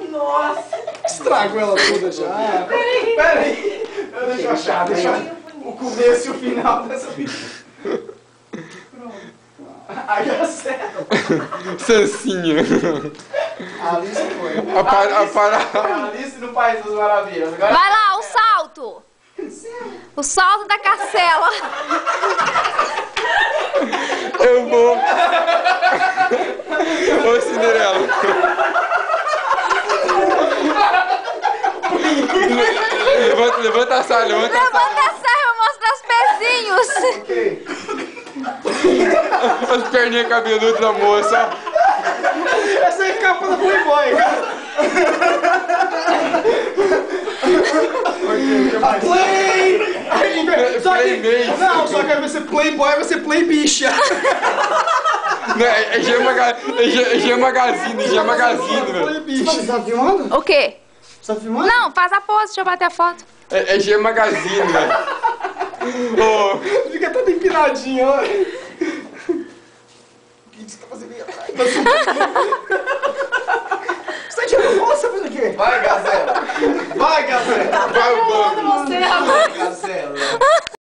Nossa! Estragou ela toda já. Peraí! Deixa eu achar, o começo e o final dessa vídeo. Aí acerta. Sancinha. Alice foi. Alice no País das Maravilhas. Agora... Vai lá, o salto. O salto da Castela. Eu vou. Ô, Cinderela. Levanta a saia, levanta a saia. Levanta a saia, mostra os pezinhos. Ok. As perninhas cabeludas da moça. Essa é a capa da Playboy, cara. Play! Só que, não, só que aí vai ser Playboy, vai ser Play bicha. Não, é G Magazine, G Magazine, velho. Você tá filmando? O quê? Você tá filmando? Não, faz a pose, deixa eu bater a foto. É G Magazine, velho. Oh. Fica todo empinadinho, ó. O que você tá fazendo aí atrás? Você tá tirando foto, você tá fazendo o quê? Vai, Gazela. Vai, Gazela.